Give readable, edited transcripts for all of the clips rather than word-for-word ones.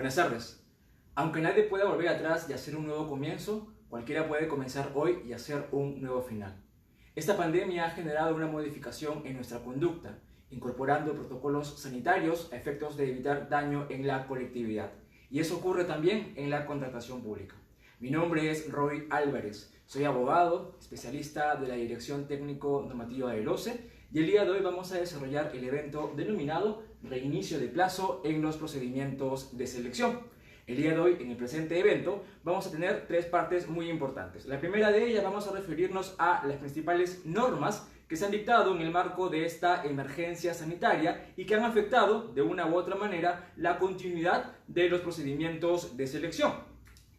Buenas tardes. Aunque nadie pueda volver atrás y hacer un nuevo comienzo, cualquiera puede comenzar hoy y hacer un nuevo final. Esta pandemia ha generado una modificación en nuestra conducta, incorporando protocolos sanitarios a efectos de evitar daño en la colectividad. Y eso ocurre también en la contratación pública. Mi nombre es Roy Álvarez, soy abogado, especialista de la Dirección Técnico Normativa del OCE, y el día de hoy vamos a desarrollar el evento denominado Reinicio de plazo en los procedimientos de selección. El día de hoy, en el presente evento, vamos a tener tres partes muy importantes. La primera de ellas vamos a referirnos a las principales normas que se han dictado en el marco de esta emergencia sanitaria y que han afectado de una u otra manera la continuidad de los procedimientos de selección.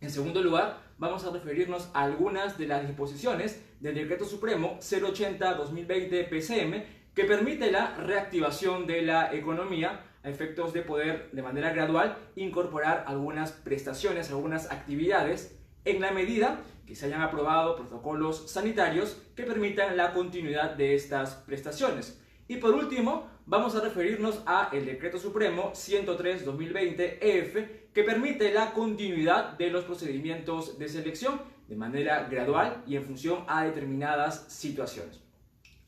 En segundo lugar, vamos a referirnos a algunas de las disposiciones del Decreto Supremo 080-2020 PCM que permite la reactivación de la economía a efectos de poder de manera gradual incorporar algunas prestaciones, algunas actividades en la medida que se hayan aprobado protocolos sanitarios que permitan la continuidad de estas prestaciones. Y por último, vamos a referirnos a el Decreto Supremo 103-2020 EF que permite la continuidad de los procedimientos de selección de manera gradual y en función a determinadas situaciones.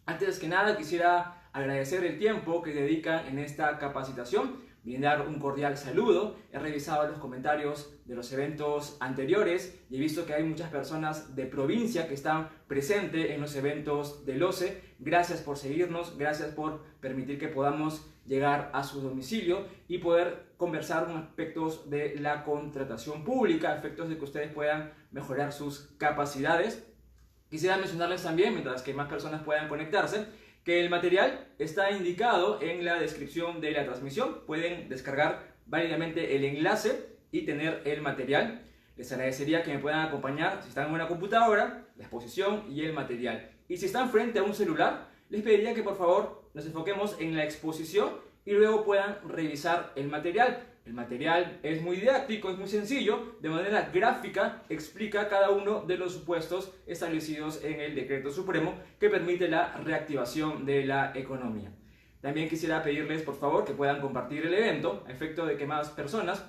Antes que nada, quisiera agradecer el tiempo que dedican en esta capacitación, brindar un cordial saludo. He revisado los comentarios de los eventos anteriores y he visto que hay muchas personas de provincia que están presentes en los eventos del OCE. Gracias por seguirnos, gracias por permitir que podamos llegar a su domicilio y poder conversar con aspectos de la contratación pública, aspectos de que ustedes puedan mejorar sus capacidades. Quisiera mencionarles también, mientras que más personas puedan conectarse, que el material está indicado en la descripción de la transmisión. Pueden descargar válidamente el enlace y tener el material. Les agradecería que me puedan acompañar si están en una computadora, la exposición y el material. Y si están frente a un celular, les pediría que por favor nos enfoquemos en la exposición y luego puedan revisar el material. El material es muy didáctico, es muy sencillo, de manera gráfica explica cada uno de los supuestos establecidos en el Decreto Supremo que permite la reactivación de la economía. También quisiera pedirles por favor que puedan compartir el evento a efecto de que más personas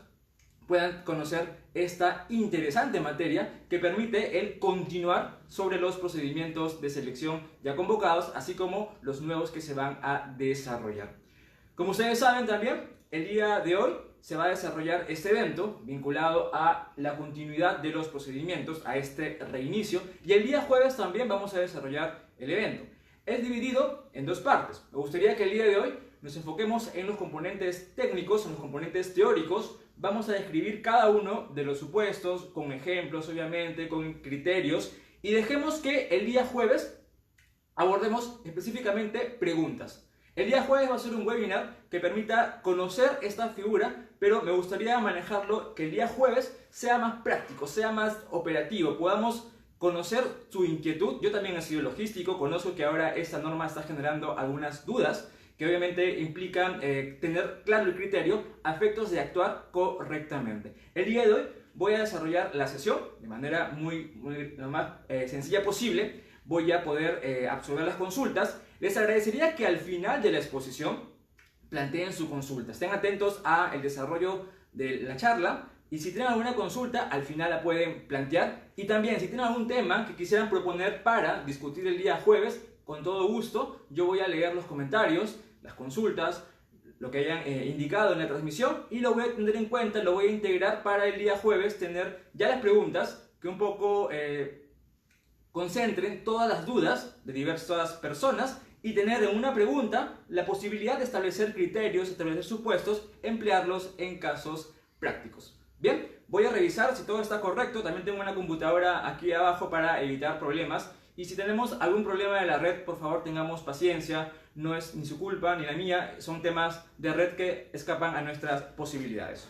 puedan conocer esta interesante materia que permite el continuar sobre los procedimientos de selección ya convocados, así como los nuevos que se van a desarrollar. Como ustedes saben también, el día de hoy se va a desarrollar este evento vinculado a la continuidad de los procedimientos, a este reinicio, y el día jueves también vamos a desarrollar el evento. Es dividido en dos partes. Me gustaría que el día de hoy nos enfoquemos en los componentes técnicos, en los componentes teóricos. Vamos a describir cada uno de los supuestos, con ejemplos obviamente, con criterios, y dejemos que el día jueves abordemos específicamente preguntas. El día jueves va a ser un webinar que permita conocer esta figura, pero me gustaría manejarlo que el día jueves sea más práctico, sea más operativo, podamos conocer su inquietud. Yo también he sido logístico, conozco que ahora esta norma está generando algunas dudas que obviamente implican tener claro el criterio a efectos de actuar correctamente. El día de hoy voy a desarrollar la sesión de manera lo más sencilla posible. Voy a poder absorber las consultas. Les agradecería que al final de la exposición planteen su consulta. Estén atentos al desarrollo de la charla y si tienen alguna consulta, al final la pueden plantear. Y también, si tienen algún tema que quisieran proponer para discutir el día jueves, con todo gusto, yo voy a leer los comentarios, las consultas, lo que hayan indicado en la transmisión y lo voy a tener en cuenta, lo voy a integrar para el día jueves, tener ya las preguntas que un poco concentren todas las dudas de diversas personas y tener en una pregunta la posibilidad de establecer criterios, establecer supuestos, emplearlos en casos prácticos. Bien, voy a revisar si todo está correcto. También tengo una computadora aquí abajo para evitar problemas. Y si tenemos algún problema de la red, por favor tengamos paciencia. No es ni su culpa ni la mía, son temas de red que escapan a nuestras posibilidades.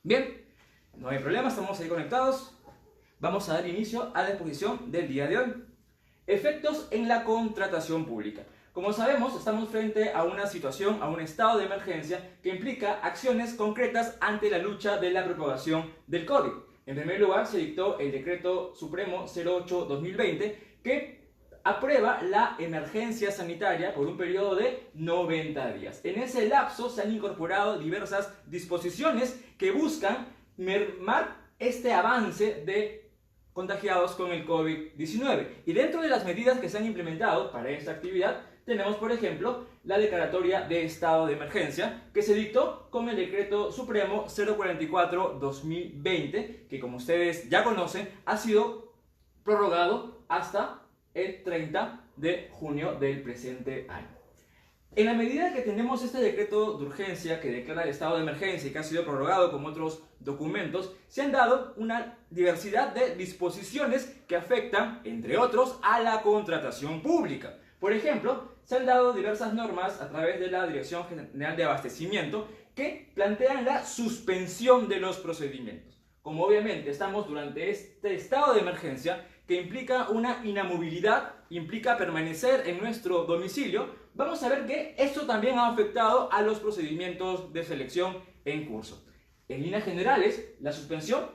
Bien, no hay problema, estamos ahí conectados. Vamos a dar inicio a la exposición del día de hoy. Efectos en la contratación pública. Como sabemos, estamos frente a una situación, a un estado de emergencia que implica acciones concretas ante la lucha de la propagación del COVID. En primer lugar, se dictó el Decreto Supremo 08/2020 que aprueba la emergencia sanitaria por un periodo de 90 días. En ese lapso se han incorporado diversas disposiciones que buscan mermar este avance de contagiados con el COVID-19. Y dentro de las medidas que se han implementado para esta actividad, tenemos, por ejemplo, la declaratoria de estado de emergencia que se dictó con el Decreto Supremo 044/2020, que como ustedes ya conocen, ha sido prorrogado hasta el 30 de junio del presente año. En la medida que tenemos este decreto de urgencia que declara el estado de emergencia y que ha sido prorrogado con otros documentos, se han dado una diversidad de disposiciones que afectan, entre otros, a la contratación pública. Por ejemplo, se han dado diversas normas a través de la Dirección General de Abastecimiento que plantean la suspensión de los procedimientos. Como obviamente estamos durante este estado de emergencia, que implica una inamovilidad, implica permanecer en nuestro domicilio, vamos a ver que esto también ha afectado a los procedimientos de selección en curso. En líneas generales, la suspensión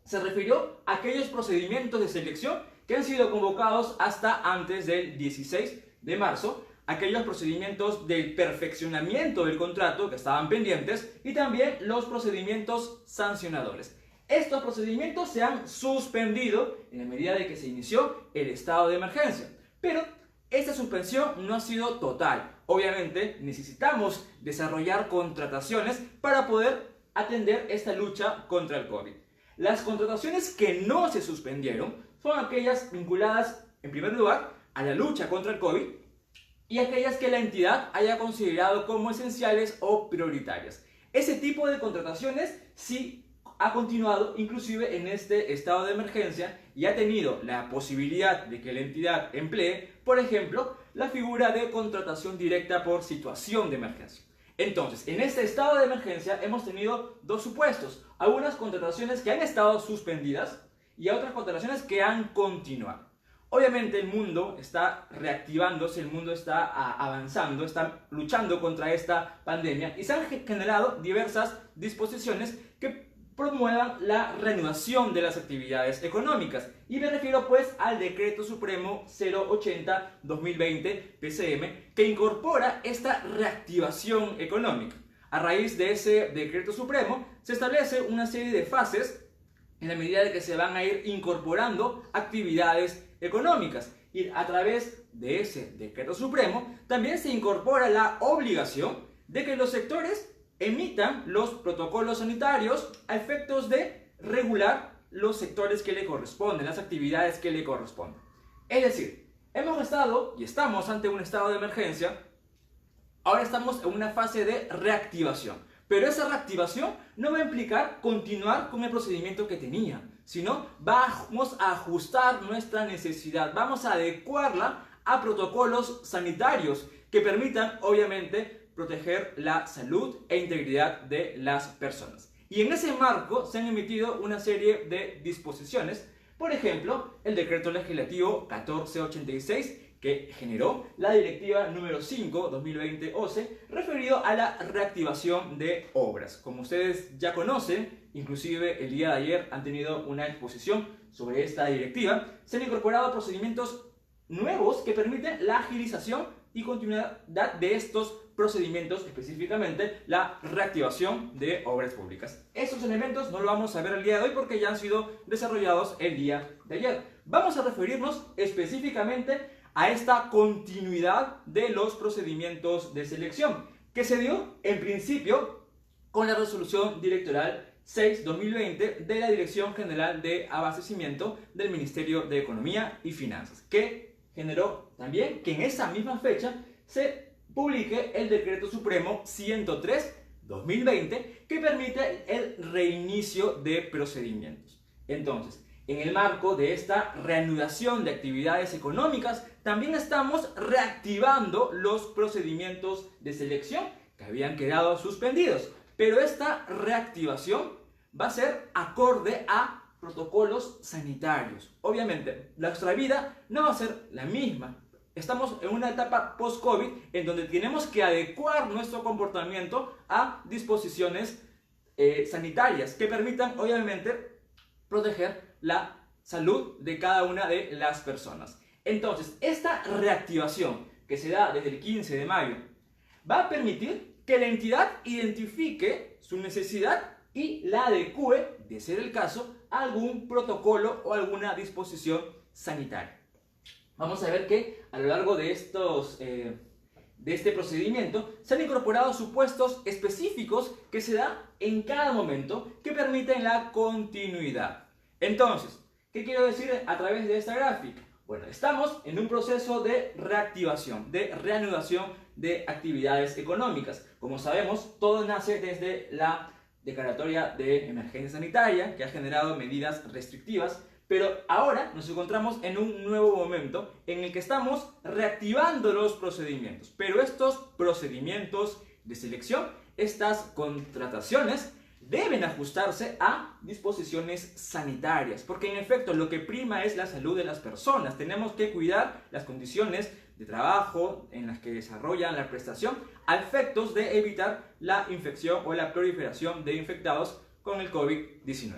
se refirió a aquellos procedimientos de selección que han sido convocados hasta antes del 16 de marzo, aquellos procedimientos del perfeccionamiento del contrato que estaban pendientes y también los procedimientos sancionadores. Estos procedimientos se han suspendido en la medida de que se inició el estado de emergencia, pero esta suspensión no ha sido total. Obviamente necesitamos desarrollar contrataciones para poder atender esta lucha contra el COVID. Las contrataciones que no se suspendieron son aquellas vinculadas, en primer lugar, a la lucha contra el COVID y aquellas que la entidad haya considerado como esenciales o prioritarias. Ese tipo de contrataciones sí ha continuado inclusive en este estado de emergencia y ha tenido la posibilidad de que la entidad emplee, por ejemplo, la figura de contratación directa por situación de emergencia. Entonces, en este estado de emergencia hemos tenido dos supuestos: algunas contrataciones que han estado suspendidas y otras contrataciones que han continuado. Obviamente el mundo está reactivándose, el mundo está avanzando, está luchando contra esta pandemia y se han generado diversas disposiciones que promuevan la reanudación de las actividades económicas. Y me refiero pues al Decreto Supremo 080/2020 PCM, que incorpora esta reactivación económica. A raíz de ese Decreto Supremo se establece una serie de fases en la medida de que se van a ir incorporando actividades económicas. Y a través de ese Decreto Supremo también se incorpora la obligación de que los sectores emitan los protocolos sanitarios a efectos de regular los sectores que le corresponden, las actividades que le corresponden. Es decir, hemos estado y estamos ante un estado de emergencia, ahora estamos en una fase de reactivación, pero esa reactivación no va a implicar continuar con el procedimiento que tenía, sino vamos a ajustar nuestra necesidad, vamos a adecuarla a protocolos sanitarios que permitan, obviamente, proteger la salud e integridad de las personas. Y en ese marco se han emitido una serie de disposiciones, por ejemplo, el Decreto Legislativo 1486, que generó la Directiva número 5/2020-OCE, referido a la reactivación de obras. Como ustedes ya conocen, inclusive el día de ayer han tenido una exposición sobre esta directiva, se han incorporado procedimientos nuevos que permiten la agilización y continuidad de estos procedimientos, específicamente la reactivación de obras públicas. Estos elementos no lo vamos a ver el día de hoy porque ya han sido desarrollados el día de ayer. Vamos a referirnos específicamente a esta continuidad de los procedimientos de selección que se dio en principio con la resolución directoral 6/2020 de la Dirección General de Abastecimiento del Ministerio de Economía y Finanzas, que generó también que en esa misma fecha se publique el Decreto Supremo 103/2020 que permite el reinicio de procedimientos. Entonces, en el marco de esta reanudación de actividades económicas, también estamos reactivando los procedimientos de selección que habían quedado suspendidos. Pero esta reactivación va a ser acorde a protocolos sanitarios. Obviamente, nuestra vida no va a ser la misma. Estamos en una etapa post-COVID en donde tenemos que adecuar nuestro comportamiento a disposiciones sanitarias que permitan, obviamente, proteger la salud de cada una de las personas. Entonces, esta reactivación que se da desde el 15 de mayo va a permitir que la entidad identifique su necesidad y la adecue, de ser el caso, a algún protocolo o alguna disposición sanitaria. Vamos a ver que a lo largo de este procedimiento se han incorporado supuestos específicos que se dan en cada momento que permiten la continuidad. Entonces, ¿qué quiero decir a través de esta gráfica? Bueno, estamos en un proceso de reactivación, de reanudación de actividades económicas. Como sabemos, todo nace desde la declaratoria de emergencia sanitaria, que ha generado medidas restrictivas, pero ahora nos encontramos en un nuevo momento en el que estamos reactivando los procedimientos. Pero estos procedimientos de selección, estas contrataciones, deben ajustarse a disposiciones sanitarias, porque en efecto lo que prima es la salud de las personas. Tenemos que cuidar las condiciones de trabajo en las que desarrollan la prestación a efectos de evitar la infección o la proliferación de infectados con el COVID-19.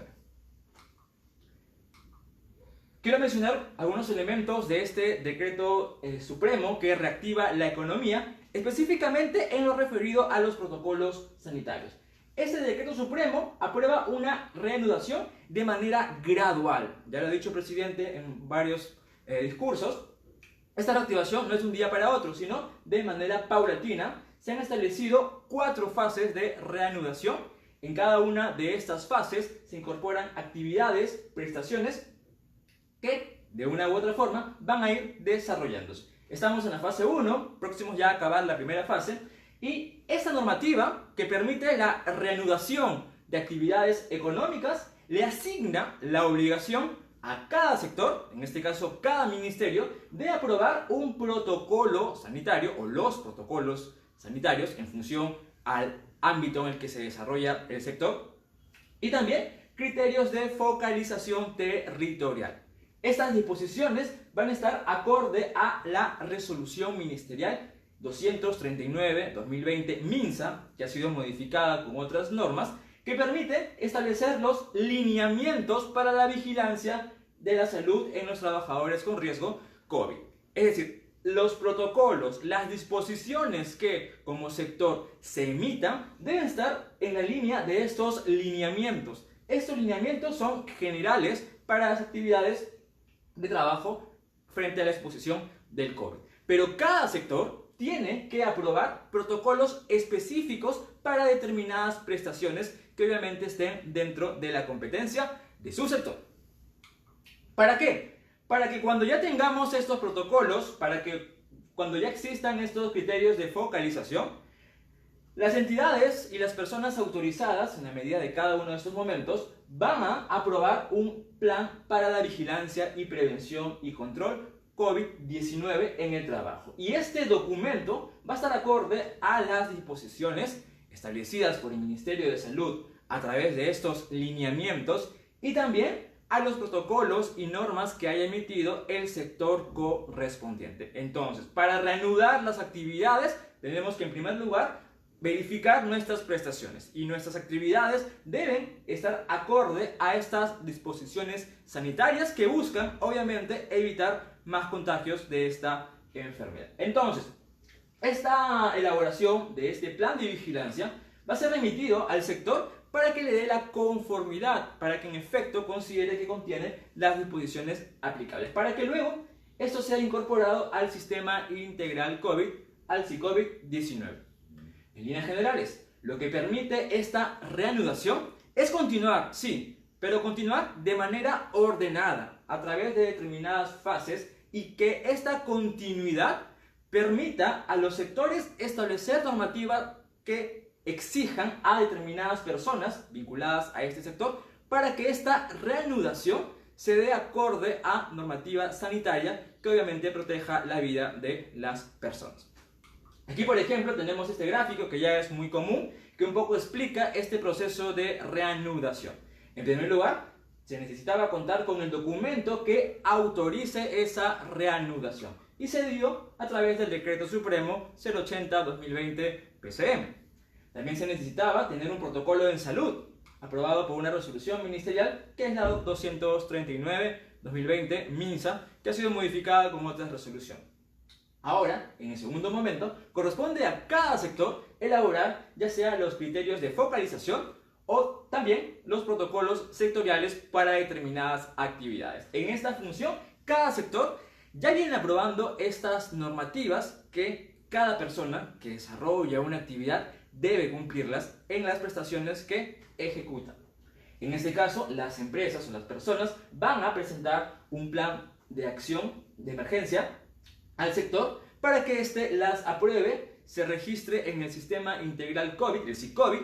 Quiero mencionar algunos elementos de este decreto supremo que reactiva la economía, específicamente en lo referido a los protocolos sanitarios. Este decreto supremo aprueba una reanudación de manera gradual. Ya lo ha dicho el presidente en varios discursos. Esta reactivación no es de un día para otro, sino de manera paulatina. Se han establecido 4 fases de reanudación. En cada una de estas fases se incorporan actividades, prestaciones que de una u otra forma van a ir desarrollándose. Estamos en la fase 1, próximos ya a acabar la primera fase. Y esta normativa que permite la reanudación de actividades económicas le asigna la obligación a cada sector, en este caso cada ministerio, de aprobar un protocolo sanitario o los protocolos sanitarios en función al ámbito en el que se desarrolla el sector y también criterios de focalización territorial. Estas disposiciones van a estar acorde a la resolución ministerial 239-2020 MINSA, que ha sido modificada con otras normas, que permite establecer los lineamientos para la vigilancia de la salud en los trabajadores con riesgo COVID. Es decir, los protocolos, las disposiciones que como sector se emitan deben estar en la línea de estos lineamientos. Estos lineamientos son generales para las actividades de trabajo frente a la exposición del COVID. Pero cada sector tiene que aprobar protocolos específicos para determinadas prestaciones que obviamente estén dentro de la competencia de su sector. ¿Para qué? Para que cuando ya tengamos estos protocolos, para que cuando ya existan estos criterios de focalización, las entidades y las personas autorizadas, en la medida de cada uno de estos momentos, van a aprobar un plan para la vigilancia y prevención y control COVID-19 en el trabajo. Y este documento va a estar acorde a las disposiciones establecidas por el Ministerio de Salud a través de estos lineamientos y también a los protocolos y normas que haya emitido el sector correspondiente. Entonces, para reanudar las actividades, tenemos que en primer lugar verificar nuestras prestaciones y nuestras actividades deben estar acorde a estas disposiciones sanitarias que buscan, obviamente, evitar más contagios de esta enfermedad. Entonces, esta elaboración de este plan de vigilancia va a ser remitido al sector para que le dé la conformidad, para que en efecto considere que contiene las disposiciones aplicables, para que luego esto sea incorporado al sistema integral COVID, al SICOVID-19. En líneas generales, lo que permite esta reanudación es continuar, sí, pero continuar de manera ordenada, a través de determinadas fases y que esta continuidad permita a los sectores establecer normativas que exijan a determinadas personas vinculadas a este sector para que esta reanudación se dé acorde a normativa sanitaria que obviamente proteja la vida de las personas. Aquí, por ejemplo, tenemos este gráfico que ya es muy común, que un poco explica este proceso de reanudación. En primer lugar, se necesitaba contar con el documento que autorice esa reanudación y se dio a través del Decreto Supremo 080-2020 PCM. También se necesitaba tener un protocolo en salud, aprobado por una resolución ministerial que es la 239-2020 MINSA, que ha sido modificada con otras resoluciones. Ahora, en el segundo momento, corresponde a cada sector elaborar ya sea los criterios de focalización o también los protocolos sectoriales para determinadas actividades. En esta función, cada sector ya viene aprobando estas normativas que cada persona que desarrolla una actividad debe cumplirlas en las prestaciones que ejecuta. En este caso, las empresas o las personas van a presentar un plan de acción de emergencia al sector para que éste las apruebe, se registre en el Sistema Integral COVID, el SICOVID,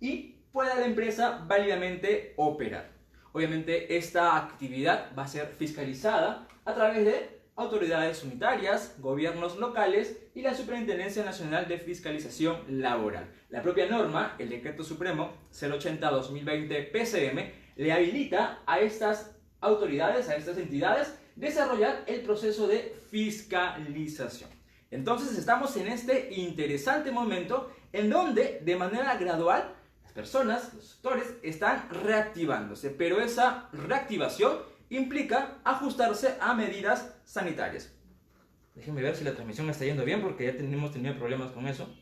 y pueda la empresa válidamente operar. Obviamente esta actividad va a ser fiscalizada a través de autoridades unitarias, gobiernos locales y la Superintendencia Nacional de Fiscalización Laboral. La propia norma, el Decreto Supremo 080-2020 PCM, le habilita a estas autoridades, a estas entidades, desarrollar el proceso de fiscalización. Entonces estamos en este interesante momento en donde de manera gradual las personas, los sectores están reactivándose, pero esa reactivación implica ajustarse a medidas sanitarias. Déjenme ver si la transmisión está yendo bien porque ya hemos tenido problemas con eso.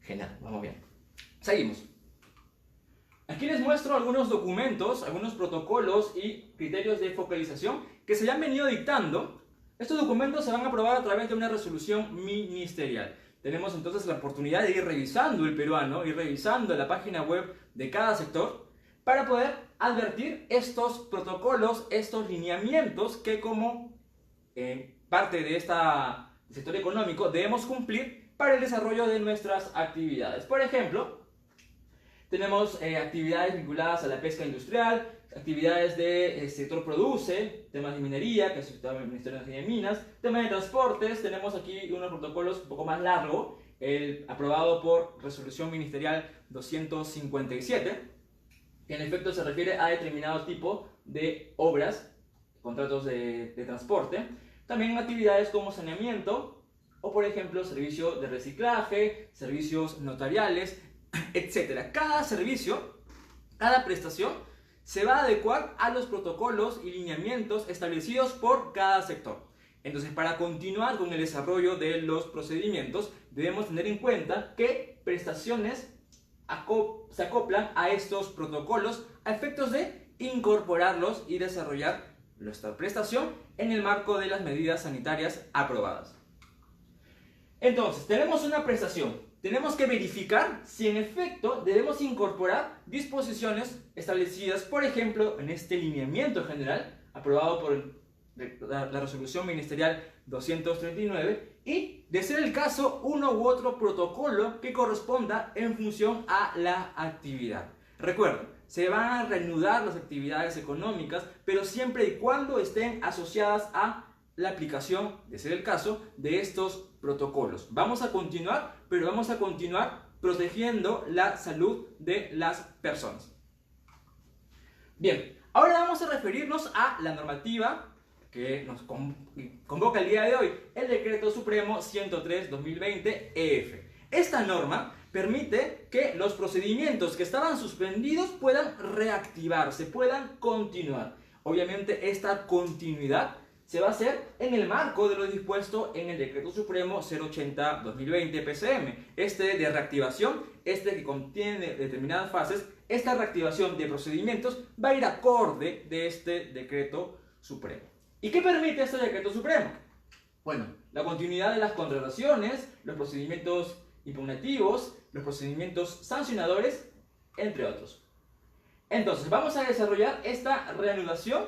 Genial, vamos bien. Seguimos. Aquí les muestro algunos documentos, algunos protocolos y criterios de focalización que se han venido dictando. Estos documentos se van a aprobar a través de una resolución ministerial. Tenemos entonces la oportunidad de ir revisando el peruano, ir revisando la página web de cada sector para poder advertir estos protocolos, estos lineamientos que como parte de este sector económico debemos cumplir para el desarrollo de nuestras actividades. Por ejemplo, tenemos actividades vinculadas a la pesca industrial, actividades del sector produce, temas de minería, que es el Ministerio de Energía y Minas, temas de transportes, tenemos aquí unos protocolos un poco más largos, aprobado por resolución ministerial 257, que en efecto se refiere a determinado tipo de obras, contratos de transporte, también actividades como saneamiento, o por ejemplo servicio de reciclaje, servicios notariales, etc. Cada servicio, cada prestación se va a adecuar a los protocolos y lineamientos establecidos por cada sector. Entonces, para continuar con el desarrollo de los procedimientos, debemos tener en cuenta que prestaciones se acoplan a estos protocolos a efectos de incorporarlos y desarrollar nuestra prestación en el marco de las medidas sanitarias aprobadas. Entonces, tenemos una prestación. Tenemos que verificar si en efecto debemos incorporar disposiciones establecidas, por ejemplo, en este lineamiento general, aprobado por la resolución ministerial 239, y, de ser el caso, uno u otro protocolo que corresponda en función a la actividad. Recuerden, se van a reanudar las actividades económicas, pero siempre y cuando estén asociadas a la aplicación, de ser el caso, de estos protocolos. Vamos a continuar, pero vamos a continuar protegiendo la salud de las personas. Bien, ahora vamos a referirnos a la normativa que nos convoca el día de hoy, el Decreto Supremo 103-2020 EF. Esta norma permite que los procedimientos que estaban suspendidos puedan reactivarse, puedan continuar. Obviamente esta continuidad se va a hacer en el marco de lo dispuesto en el Decreto Supremo 080-2020 PCM. Este de reactivación, que contiene determinadas fases, esta reactivación de procedimientos va a ir acorde de este Decreto Supremo. ¿Y qué permite este Decreto Supremo? Bueno, la continuidad de las contrataciones, los procedimientos impugnativos, los procedimientos sancionadores, entre otros. Entonces, vamos a desarrollar esta reanudación,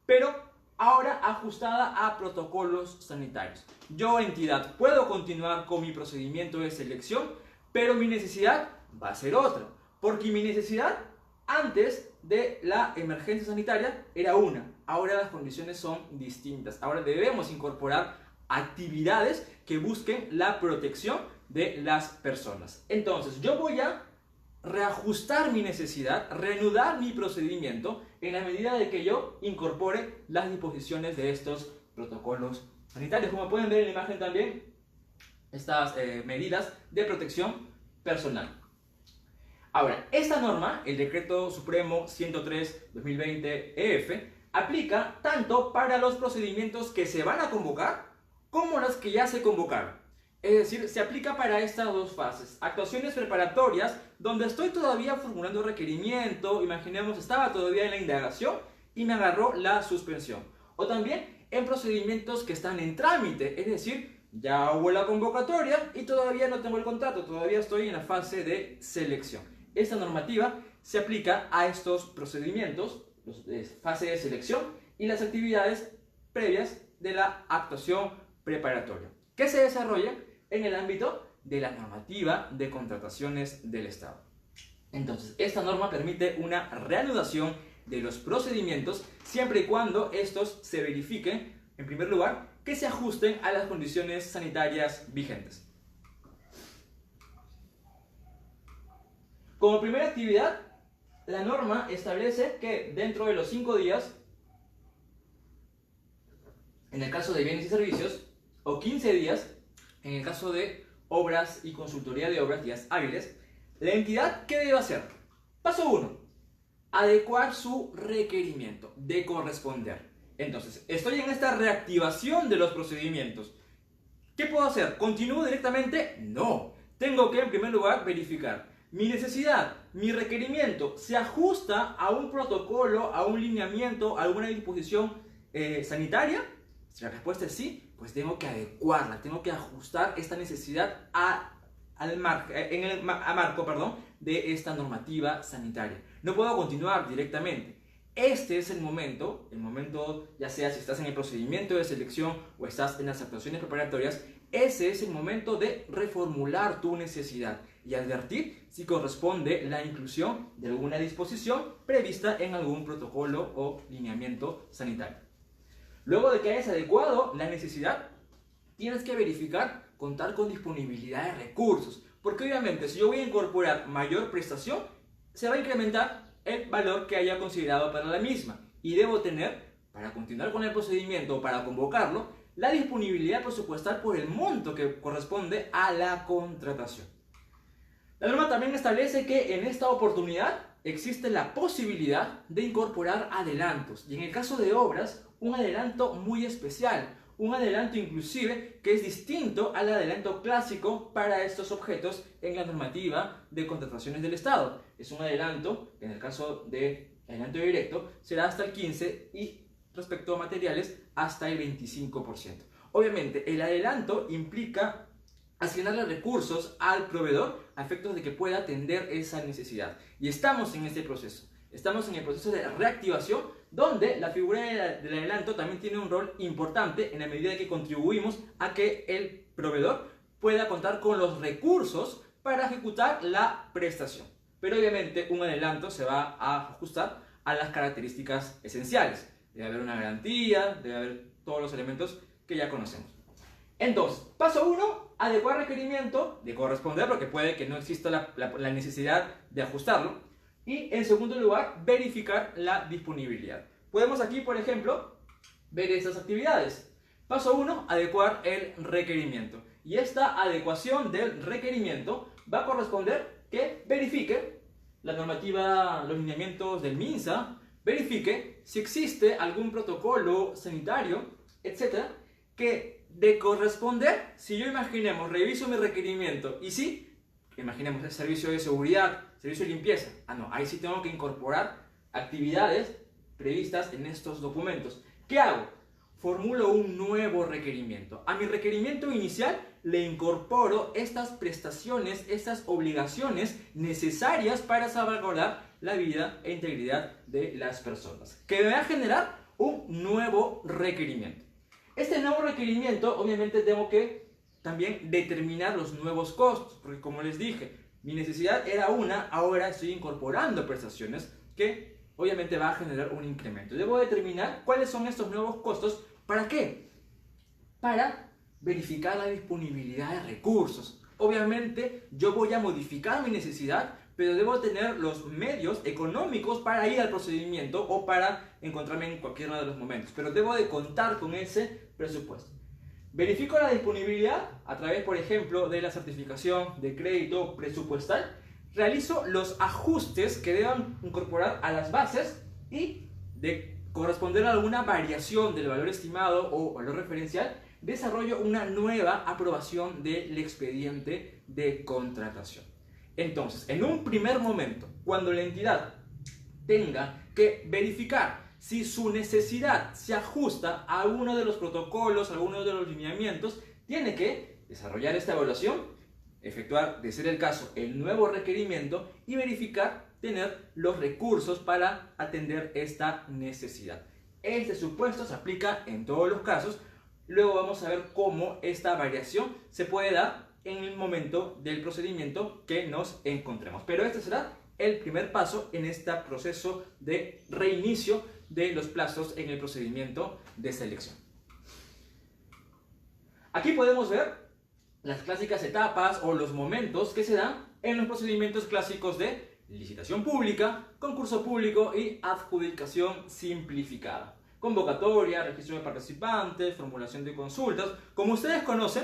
pero ahora ajustada a protocolos sanitarios. Yo, entidad, puedo continuar con mi procedimiento de selección, pero mi necesidad va a ser otra, porque mi necesidad antes de la emergencia sanitaria era una, ahora las condiciones son distintas. Ahora debemos incorporar actividades que busquen la protección de las personas. Entonces, yo voy a reajustar mi necesidad, reanudar mi procedimiento en la medida de que yo incorpore las disposiciones de estos protocolos sanitarios. Como pueden ver en la imagen también, estas medidas de protección personal. Ahora, esta norma, el Decreto Supremo 103/2020 aplica tanto para los procedimientos que se van a convocar como los que ya se convocaron. Es decir, se aplica para estas dos fases. Actuaciones preparatorias, donde estoy todavía formulando requerimiento, imaginemos, estaba todavía en la indagación y me agarró la suspensión. O también en procedimientos que están en trámite, es decir, ya hubo la convocatoria y todavía no tengo el contrato, todavía estoy en la fase de selección. Esta normativa se aplica a estos procedimientos, fase de selección y las actividades previas de la actuación preparatoria, que se desarrolla en el ámbito de la normativa de contrataciones del Estado. Entonces, esta norma permite una reanudación de los procedimientos siempre y cuando estos se verifiquen, en primer lugar, que se ajusten a las condiciones sanitarias vigentes. Como primera actividad, la norma establece que dentro de los 5 días, en el caso de bienes y servicios, o 15 días, en el caso de obras y consultoría de obras, días hábiles, la entidad, ¿qué debe hacer? Paso 1. Adecuar su requerimiento de corresponder. Entonces, estoy en esta reactivación de los procedimientos. ¿Qué puedo hacer? ¿Continúo directamente? No. Tengo que, en primer lugar, verificar mi necesidad, mi requerimiento, ¿se ajusta a un protocolo, a un lineamiento, a alguna disposición sanitaria? Si la respuesta es sí, pues tengo que adecuarla, tengo que ajustar esta necesidad al marco de esta normativa sanitaria. No puedo continuar directamente. Este es el momento, ya sea si estás en el procedimiento de selección o estás en las actuaciones preparatorias, ese es el momento de reformular tu necesidad y advertir si corresponde la inclusión de alguna disposición prevista en algún protocolo o lineamiento sanitario. Luego de que hayas adecuado la necesidad, tienes que verificar contar con disponibilidad de recursos, porque obviamente si yo voy a incorporar mayor prestación, se va a incrementar el valor que haya considerado para la misma y debo tener, para continuar con el procedimiento o para convocarlo, la disponibilidad presupuestal por el monto que corresponde a la contratación. La norma también establece que en esta oportunidad existe la posibilidad de incorporar adelantos y en el caso de obras, un adelanto muy especial, un adelanto inclusive que es distinto al adelanto clásico para estos objetos en la normativa de contrataciones del Estado. Es un adelanto que en el caso de adelanto directo será hasta el 15% y respecto a materiales hasta el 25%. Obviamente el adelanto implica asignarle recursos al proveedor a efectos de que pueda atender esa necesidad. Y estamos en este proceso. Estamos en el proceso de reactivación donde la figura del adelanto también tiene un rol importante en la medida que contribuimos a que el proveedor pueda contar con los recursos para ejecutar la prestación. Pero obviamente un adelanto se va a ajustar a las características esenciales. Debe haber una garantía, debe haber todos los elementos que ya conocemos. Entonces, paso 1, adecuar requerimiento de corresponder, porque puede que no exista la necesidad de ajustarlo. Y en segundo lugar, verificar la disponibilidad. Podemos aquí, por ejemplo, ver estas actividades. Paso 1, adecuar el requerimiento. Y esta adecuación del requerimiento va a corresponder que verifique la normativa, los lineamientos del MINSA, verifique si existe algún protocolo sanitario, etcétera, que de corresponder, si yo imaginemos, reviso mi requerimiento y sí, imaginemos el servicio de seguridad, servicio de limpieza, no, ahí sí tengo que incorporar actividades previstas en estos documentos. ¿Qué hago? Formulo un nuevo requerimiento. A mi requerimiento inicial le incorporo estas prestaciones, estas obligaciones necesarias para salvaguardar la vida e integridad de las personas, que me va a generar un nuevo requerimiento. Este nuevo requerimiento, obviamente, tengo que también determinar los nuevos costos, porque como les dije, mi necesidad era una, ahora estoy incorporando prestaciones que obviamente va a generar un incremento. Debo determinar cuáles son estos nuevos costos. ¿Para qué? Para verificar la disponibilidad de recursos. Obviamente yo voy a modificar mi necesidad pero debo tener los medios económicos para ir al procedimiento o para encontrarme en cualquiera de los momentos, pero debo de contar con ese presupuesto. Verifico la disponibilidad a través, por ejemplo, de la certificación de crédito presupuestal. Realizo los ajustes que deban incorporar a las bases y, de corresponder a alguna variación del valor estimado o valor referencial, desarrollo una nueva aprobación del expediente de contratación. Entonces, en un primer momento, cuando la entidad tenga que verificar si su necesidad se ajusta a uno de los protocolos, a alguno de los lineamientos, tiene que desarrollar esta evaluación, efectuar, de ser el caso, el nuevo requerimiento y verificar tener los recursos para atender esta necesidad. Este supuesto se aplica en todos los casos. Luego vamos a ver cómo esta variación se puede dar en el momento del procedimiento que nos encontremos. Pero este será el primer paso en este proceso de reinicio de los plazos en el procedimiento de selección. Aquí podemos ver las clásicas etapas o los momentos que se dan en los procedimientos clásicos de licitación pública, concurso público y adjudicación simplificada. Convocatoria, registro de participantes, formulación de consultas. Como ustedes conocen,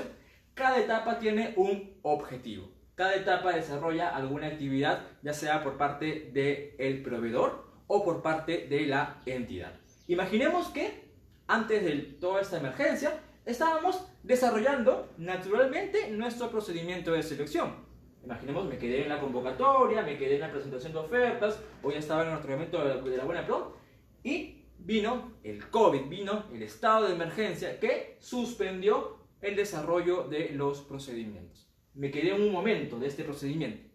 cada etapa tiene un objetivo. Cada etapa desarrolla alguna actividad, ya sea por parte del proveedor o por parte de la entidad. Imaginemos que antes de toda esta emergencia estábamos desarrollando naturalmente nuestro procedimiento de selección. Imaginemos, me quedé en la convocatoria, me quedé en la presentación de ofertas, o ya estaba en nuestro evento de la buena prom, y vino el COVID, vino el estado de emergencia que suspendió el desarrollo de los procedimientos. Me quedé en un momento de este procedimiento.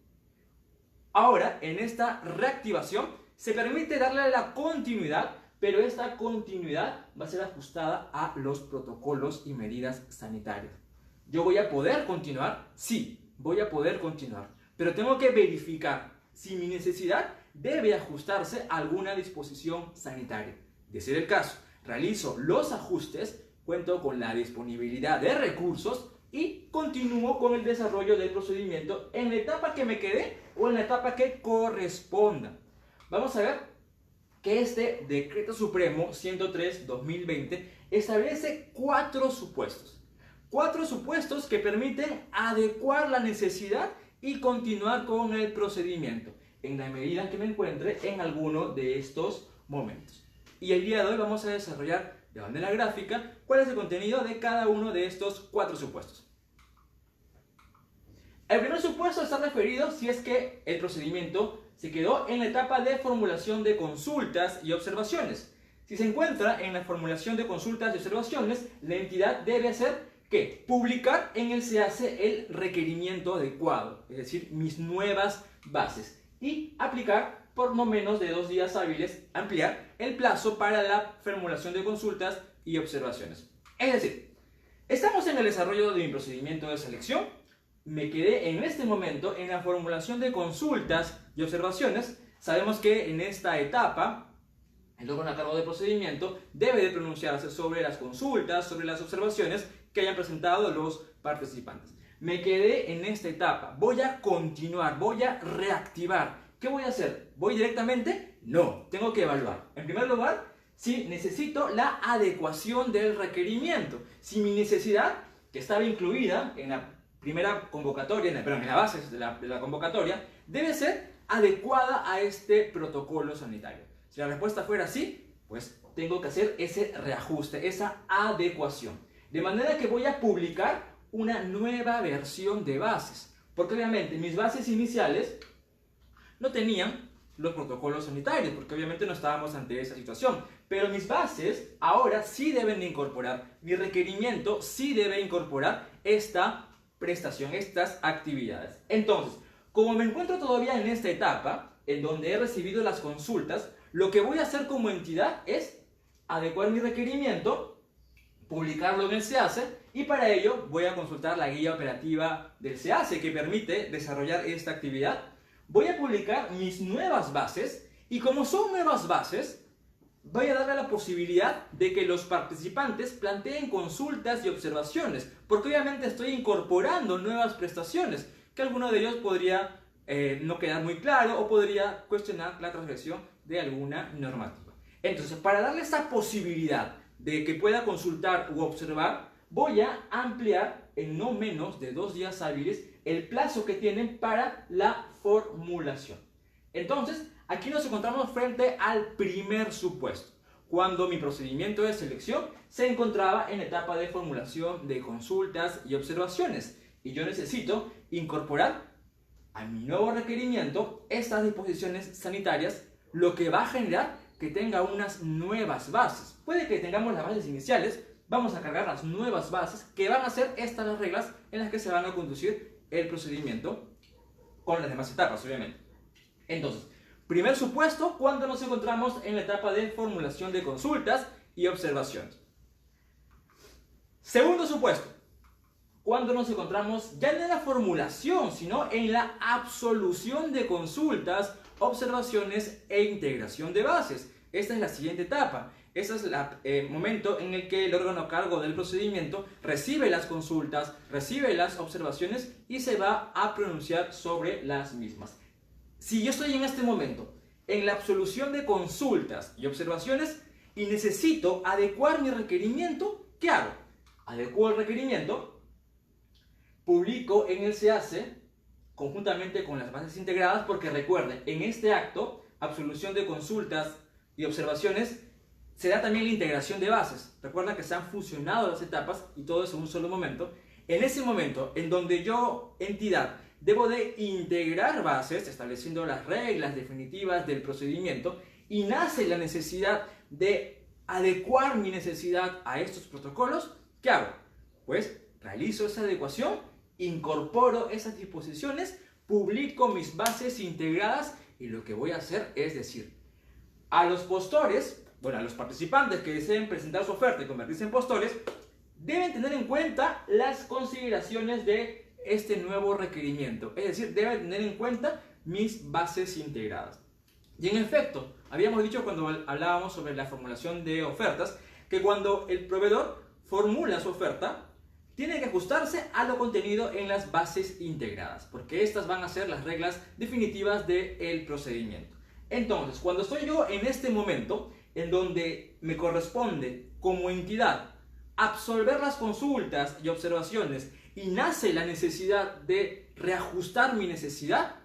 Ahora, en esta reactivación, se permite darle la continuidad, pero esta continuidad va a ser ajustada a los protocolos y medidas sanitarias. ¿Yo voy a poder continuar? Sí, voy a poder continuar, pero tengo que verificar si mi necesidad debe ajustarse a alguna disposición sanitaria. De ser el caso, realizo los ajustes, cuento con la disponibilidad de recursos y continúo con el desarrollo del procedimiento en la etapa que me quedé o en la etapa que corresponda. Vamos a ver que este Decreto Supremo 103/2020 establece cuatro supuestos. Cuatro supuestos que permiten adecuar la necesidad y continuar con el procedimiento en la medida en que me encuentre en alguno de estos momentos. Y el día de hoy vamos a desarrollar de manera gráfica cuál es el contenido de cada uno de estos cuatro supuestos. El primer supuesto está referido si es que el procedimiento se quedó en la etapa de formulación de consultas y observaciones. Si se encuentra en la formulación de consultas y observaciones, la entidad debe hacer ¿qué? Publicar en el SEACE el requerimiento adecuado, es decir, mis nuevas bases, y aplicar por no menos de 2 días hábiles, ampliar el plazo para la formulación de consultas y observaciones. Es decir, estamos en el desarrollo de mi procedimiento de selección, me quedé en este momento en la formulación de consultas y observaciones. Sabemos que en esta etapa, el órgano a cargo del procedimiento debe de pronunciarse sobre las consultas, sobre las observaciones que hayan presentado los participantes. Me quedé en esta etapa, voy a continuar, voy a reactivar. ¿Qué voy a hacer? ¿Voy directamente? No, tengo que evaluar. En primer lugar, si necesito la adecuación del requerimiento. Si mi necesidad, que estaba incluida en la primera convocatoria, en la base de la convocatoria, debe ser adecuada a este protocolo sanitario. Si la respuesta fuera sí, pues tengo que hacer ese reajuste, esa adecuación. De manera que voy a publicar una nueva versión de bases, porque obviamente mis bases iniciales no tenían los protocolos sanitarios, porque obviamente no estábamos ante esa situación, pero mis bases ahora sí deben de incorporar, mi requerimiento sí debe incorporar esta prestación, estas actividades. Entonces, como me encuentro todavía en esta etapa, en donde he recibido las consultas, lo que voy a hacer como entidad es adecuar mi requerimiento, publicarlo en el SEACE, y para ello voy a consultar la guía operativa del SEACE que permite desarrollar esta actividad. Voy a publicar mis nuevas bases, y como son nuevas bases, voy a darle la posibilidad de que los participantes planteen consultas y observaciones, porque obviamente estoy incorporando nuevas prestaciones, que alguno de ellos podría no quedar muy claro o podría cuestionar la transgresión de alguna normativa. Entonces, para darle esta posibilidad de que pueda consultar u observar, voy a ampliar en no menos de 2 días hábiles el plazo que tienen para la formulación. Entonces, aquí nos encontramos frente al primer supuesto, cuando mi procedimiento de selección se encontraba en etapa de formulación de consultas y observaciones, y yo necesito incorporar a mi nuevo requerimiento estas disposiciones sanitarias, lo que va a generar que tenga unas nuevas bases. Puede que tengamos las bases iniciales, vamos a cargar las nuevas bases que van a ser estas las reglas en las que se van a conducir el procedimiento con las demás etapas, obviamente. Entonces, primer supuesto, cuando nos encontramos en la etapa de formulación de consultas y observaciones. Segundo supuesto, cuando nos encontramos ya no en la formulación, sino en la absolución de consultas, observaciones e integración de bases. Esta es la siguiente etapa. Este es el momento en el que el órgano a cargo del procedimiento recibe las consultas, recibe las observaciones y se va a pronunciar sobre las mismas. Si yo estoy en este momento en la absolución de consultas y observaciones y necesito adecuar mi requerimiento, ¿qué hago? Adecuo el requerimiento, publico en el SEACE conjuntamente con las bases integradas, porque recuerden, en este acto, absolución de consultas y observaciones, se da también la integración de bases. Recuerda que se han fusionado las etapas y todo eso en un solo momento. En ese momento en donde yo, entidad, debo de integrar bases, estableciendo las reglas definitivas del procedimiento, y nace la necesidad de adecuar mi necesidad a estos protocolos, ¿qué hago? Pues realizo esa adecuación, incorporo esas disposiciones, publico mis bases integradas y lo que voy a hacer es decir, a los postores, bueno, a los participantes que deseen presentar su oferta y convertirse en postores, deben tener en cuenta las consideraciones de este nuevo requerimiento. Es decir, deben tener en cuenta mis bases integradas. Y en efecto, habíamos dicho cuando hablábamos sobre la formulación de ofertas, que cuando el proveedor formula su oferta, tiene que ajustarse a lo contenido en las bases integradas, porque estas van a ser las reglas definitivas del procedimiento. Entonces, cuando estoy yo en este momento, en donde me corresponde como entidad absolver las consultas y observaciones y nace la necesidad de reajustar mi necesidad,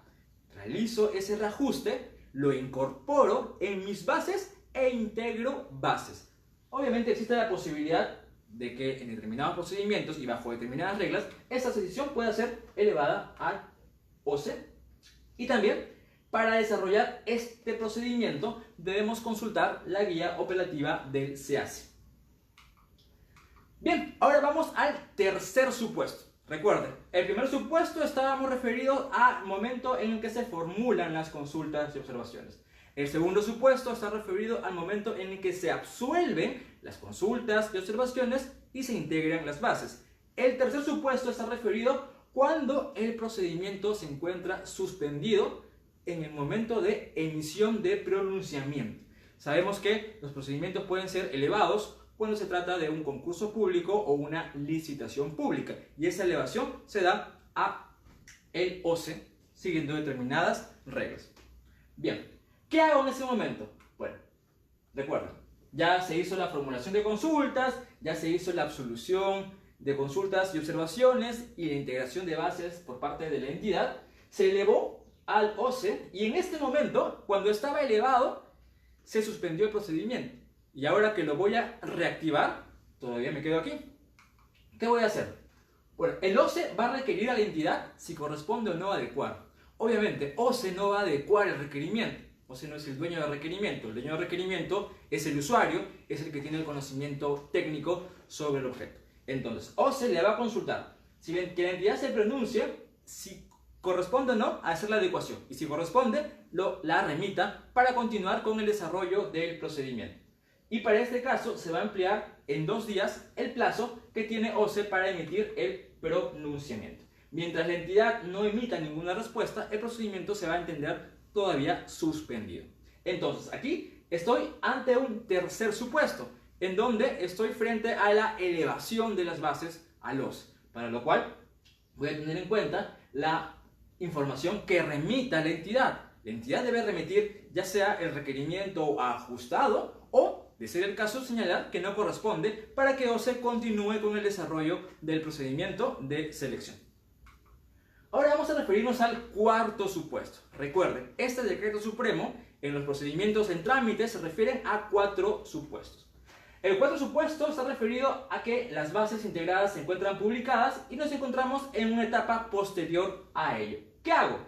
realizo ese reajuste, lo incorporo en mis bases e integro bases. Obviamente existe la posibilidad de que en determinados procedimientos y bajo determinadas reglas, esta decisión pueda ser elevada al OCE. Y también, para desarrollar este procedimiento, debemos consultar la guía operativa del SEACE. Bien, ahora vamos al tercer supuesto. Recuerden, el primer supuesto estábamos referidos al momento en el que se formulan las consultas y observaciones. El segundo supuesto está referido al momento en el que se absuelven las consultas y observaciones y se integran las bases. El tercer supuesto está referido cuando el procedimiento se encuentra suspendido en el momento de emisión de pronunciamiento. Sabemos que los procedimientos pueden ser elevados cuando se trata de un concurso público o una licitación pública, y esa elevación se da a el OCE siguiendo determinadas reglas. Bien, ¿qué hago en ese momento? Bueno, recuerden, ya se hizo la formulación de consultas, ya se hizo la absolución de consultas y observaciones y la integración de bases por parte de la entidad, se elevó al OCE y en este momento, cuando estaba elevado, se suspendió el procedimiento. Y ahora que lo voy a reactivar, todavía me quedo aquí. ¿Qué voy a hacer? Bueno, el OCE va a requerir a la entidad si corresponde o no adecuar. Obviamente, OCE no va a adecuar el requerimiento. OCE no es el dueño del requerimiento. El dueño del requerimiento es el usuario, es el que tiene el conocimiento técnico sobre el objeto. Entonces, OCE le va a consultar si que la entidad se pronuncie, si corresponde o no a hacer la adecuación. Y si corresponde, la remita para continuar con el desarrollo del procedimiento. Y para este caso se va a ampliar en 2 días el plazo que tiene OCE para emitir el pronunciamiento. Mientras la entidad no emita ninguna respuesta, el procedimiento se va a entender todavía suspendido. Entonces, aquí estoy ante un tercer supuesto, en donde estoy frente a la elevación de las bases al OCE, para lo cual voy a tener en cuenta la información que remita la entidad. La entidad debe remitir ya sea el requerimiento ajustado o, de ser el caso, señalar que no corresponde para que OCE continúe con el desarrollo del procedimiento de selección. Ahora vamos a referirnos al cuarto supuesto. Recuerden, este decreto supremo en los procedimientos en trámite se refieren a 4 supuestos. El cuarto supuesto está referido a que las bases integradas se encuentran publicadas y nos encontramos en una etapa posterior a ello. ¿Qué hago?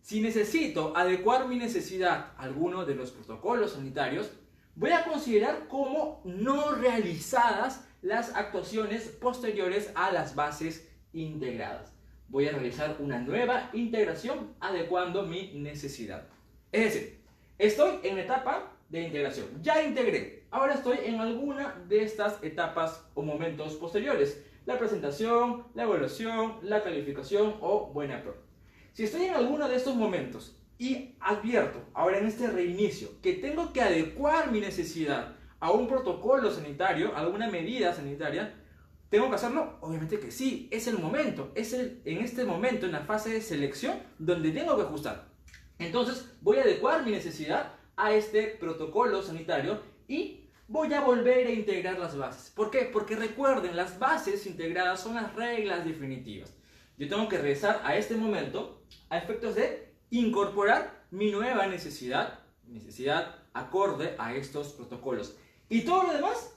Si necesito adecuar mi necesidad a alguno de los protocolos sanitarios, voy a considerar como no realizadas las actuaciones posteriores a las bases integradas. Voy a realizar una nueva integración adecuando mi necesidad. Es decir, estoy en la etapa de integración. Ya integré. Ahora estoy en alguna de estas etapas o momentos posteriores. La presentación, la evaluación, la calificación o buena prueba. Si estoy en alguno de estos momentos y advierto ahora en este reinicio que tengo que adecuar mi necesidad a un protocolo sanitario, a alguna medida sanitaria, ¿tengo que hacerlo? Obviamente que sí, es el momento, en este momento, en la fase de selección, donde tengo que ajustar. Entonces voy a adecuar mi necesidad a este protocolo sanitario y voy a volver a integrar las bases. ¿Por qué? Porque recuerden, las bases integradas son las reglas definitivas. Yo tengo que regresar a este momento a efectos de incorporar mi nueva necesidad acorde a estos protocolos. Y todo lo demás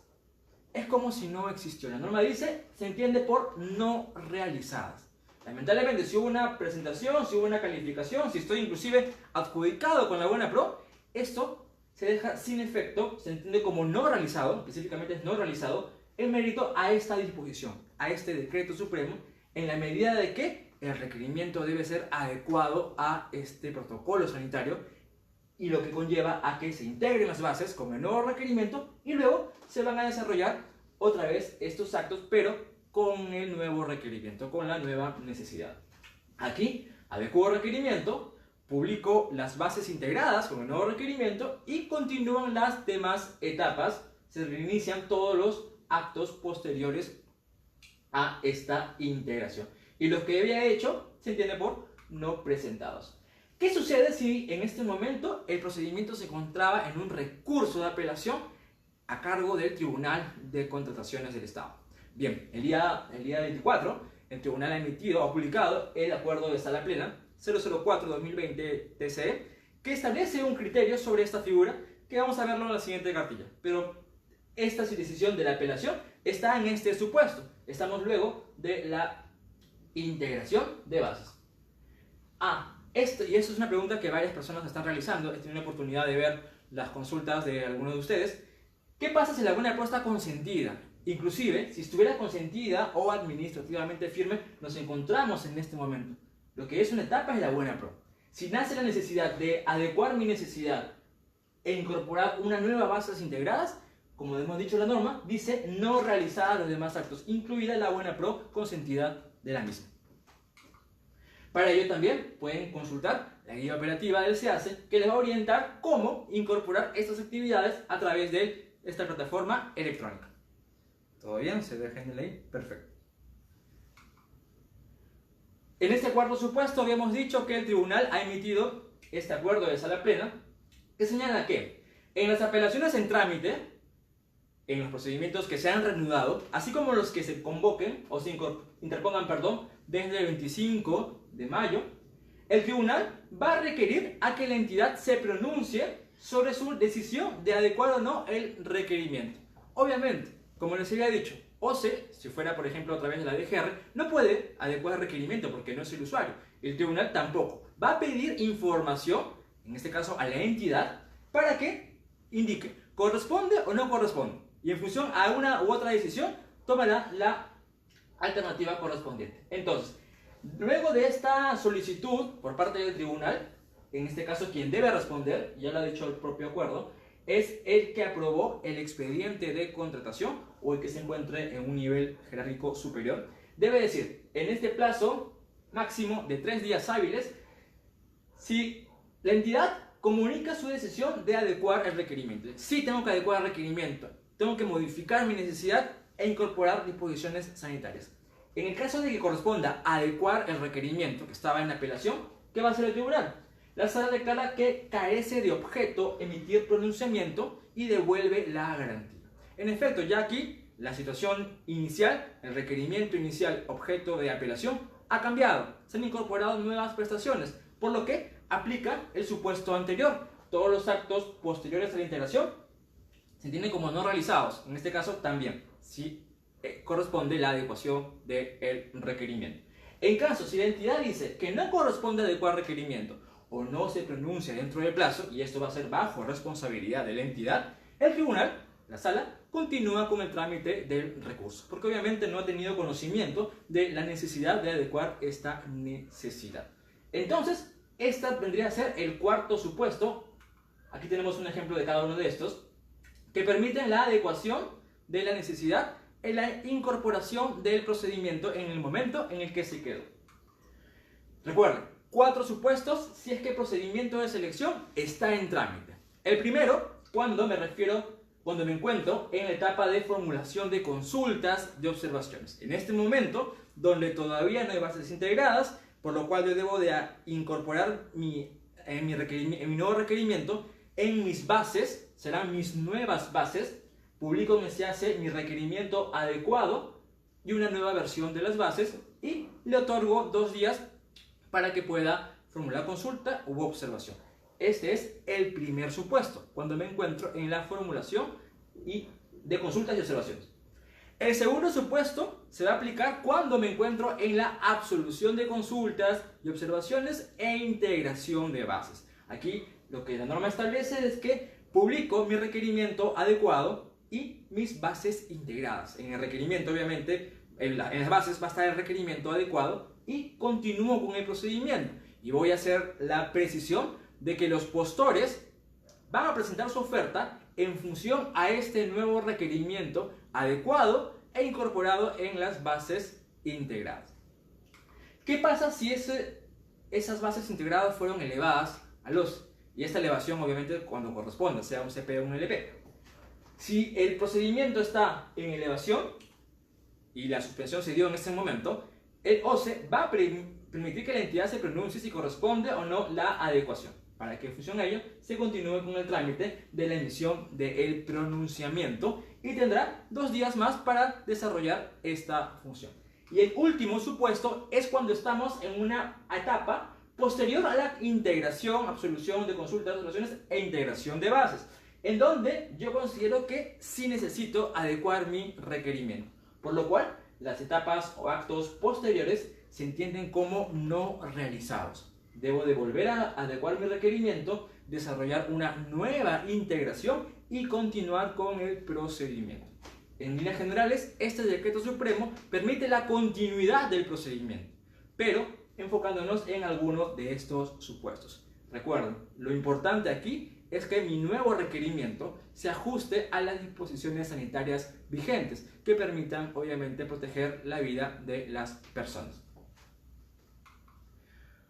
es como si no existió. La norma dice, se entiende por no realizadas. Lamentablemente, si hubo una presentación, si hubo una calificación, si estoy inclusive adjudicado con la buena pro, esto se deja sin efecto, se entiende como no realizado, específicamente es no realizado, en mérito a esta disposición, a este decreto supremo, en la medida de que el requerimiento debe ser adecuado a este protocolo sanitario y lo que conlleva a que se integren las bases con el nuevo requerimiento y luego se van a desarrollar otra vez estos actos, pero con el nuevo requerimiento, con la nueva necesidad. Aquí, adecuo requerimiento, publico las bases integradas con el nuevo requerimiento y continúan las demás etapas, se reinician todos los actos posteriores a esta integración. Y los que había hecho se entiende por no presentados. ¿Qué sucede si en este momento el procedimiento se encontraba en un recurso de apelación a cargo del Tribunal de Contrataciones del Estado? Bien, el día 24, el Tribunal ha emitido o publicado el Acuerdo de Sala Plena 004-2020 TCE, que establece un criterio sobre esta figura que vamos a verlo en la siguiente cartilla. Pero esta decisión de la apelación está en este supuesto. Estamos luego de la integración de bases. Y eso es una pregunta que varias personas están realizando. He tenido la oportunidad de ver las consultas de algunos de ustedes. ¿Qué pasa si la buena pro está consentida? Inclusive, si estuviera consentida o administrativamente firme, nos encontramos en este momento. Lo que es una etapa es la buena pro. Si nace la necesidad de adecuar mi necesidad e incorporar una nueva bases integradas, como hemos dicho la norma, dice no realizada los demás actos, incluida la buena pro consentida de la misma. Para ello también pueden consultar la guía operativa del SEACE, que les va a orientar cómo incorporar estas actividades a través de esta plataforma electrónica. ¿Todo bien? ¿Se dejan de ley? Perfecto. En este cuarto supuesto habíamos dicho que el tribunal ha emitido este acuerdo de sala plena que señala que en las apelaciones en trámite, en los procedimientos que se han reanudado, así como los que se convoquen o se interpongan, desde el 25 de mayo, el tribunal va a requerir a que la entidad se pronuncie sobre su decisión de adecuar o no el requerimiento. Obviamente, como les había dicho, OCE, si fuera por ejemplo a través de la DGR, no puede adecuar el requerimiento porque no es el usuario. El tribunal tampoco. Va a pedir información, en este caso a la entidad, para que indique corresponde o no corresponde. Y en función a una u otra decisión, tomará la alternativa correspondiente. Entonces, luego de esta solicitud por parte del tribunal, en este caso quien debe responder, ya lo ha dicho el propio acuerdo, es el que aprobó el expediente de contratación o el que se encuentre en un nivel jerárquico superior. Debe decir, en este plazo máximo de 3 días hábiles, si la entidad comunica su decisión de adecuar el requerimiento. Sí tengo que adecuar el requerimiento, tengo que modificar mi necesidad e incorporar disposiciones sanitarias. En el caso de que corresponda adecuar el requerimiento que estaba en la apelación, ¿qué va a hacer el tribunal? La sala declara que carece de objeto emitir pronunciamiento y devuelve la garantía. En efecto, ya aquí la situación inicial, el requerimiento inicial objeto de apelación, ha cambiado. Se han incorporado nuevas prestaciones, por lo que aplica el supuesto anterior. Todos los actos posteriores a la integración se entienden como no realizados. En este caso también, si corresponde la adecuación del requerimiento. En caso, si la entidad dice que no corresponde adecuar requerimiento o no se pronuncia dentro del plazo, y esto va a ser bajo responsabilidad de la entidad, el tribunal, la sala, continúa con el trámite del recurso, porque obviamente no ha tenido conocimiento de la necesidad de adecuar esta necesidad. Entonces, esta vendría a ser el cuarto supuesto. Aquí tenemos un ejemplo de cada uno de estos, que permiten la adecuación de la necesidad en la incorporación del procedimiento en el momento en el que se quedó. Recuerden, 4 supuestos si es que el procedimiento de selección está en trámite. El primero, cuando me encuentro en la etapa de formulación de consultas de observaciones. En este momento, donde todavía no hay bases integradas, por lo cual yo debo de incorporar mi nuevo requerimiento en mis bases, serán mis nuevas bases. Publico donde se hace mi requerimiento adecuado y una nueva versión de las bases, y le otorgo 2 días para que pueda formular consulta u observación. Este es el primer supuesto, cuando me encuentro en la formulación de consultas y observaciones. El segundo supuesto se va a aplicar cuando me encuentro en la absolución de consultas y observaciones e integración de bases. Aquí lo que la norma establece es que publico mi requerimiento adecuado y mis bases integradas. En el requerimiento, obviamente, en las bases va a estar el requerimiento adecuado y continúo con el procedimiento. Y voy a hacer la precisión de que los postores van a presentar su oferta en función a este nuevo requerimiento adecuado e incorporado en las bases integradas. ¿Qué pasa si esas bases integradas fueron elevadas a los? Y esta elevación, obviamente, cuando corresponda, sea un CP o un LP. Si el procedimiento está en elevación y la suspensión se dio en ese momento, el OCE va a permitir que la entidad se pronuncie si corresponde o no la adecuación, para que en función a ello se continúe con el trámite de la emisión del pronunciamiento, y tendrá 2 días más para desarrollar esta función. Y el último supuesto es cuando estamos en una etapa posterior a la integración, absolución de consultas, observaciones e integración de bases, en donde yo considero que sí necesito adecuar mi requerimiento, por lo cual las etapas o actos posteriores se entienden como no realizados. Debo de volver a adecuar mi requerimiento, desarrollar una nueva integración y continuar con el procedimiento. En líneas generales, este decreto supremo permite la continuidad del procedimiento, pero enfocándonos en algunos de estos supuestos. Recuerden, lo importante aquí es que mi nuevo requerimiento se ajuste a las disposiciones sanitarias vigentes, que permitan, obviamente, proteger la vida de las personas.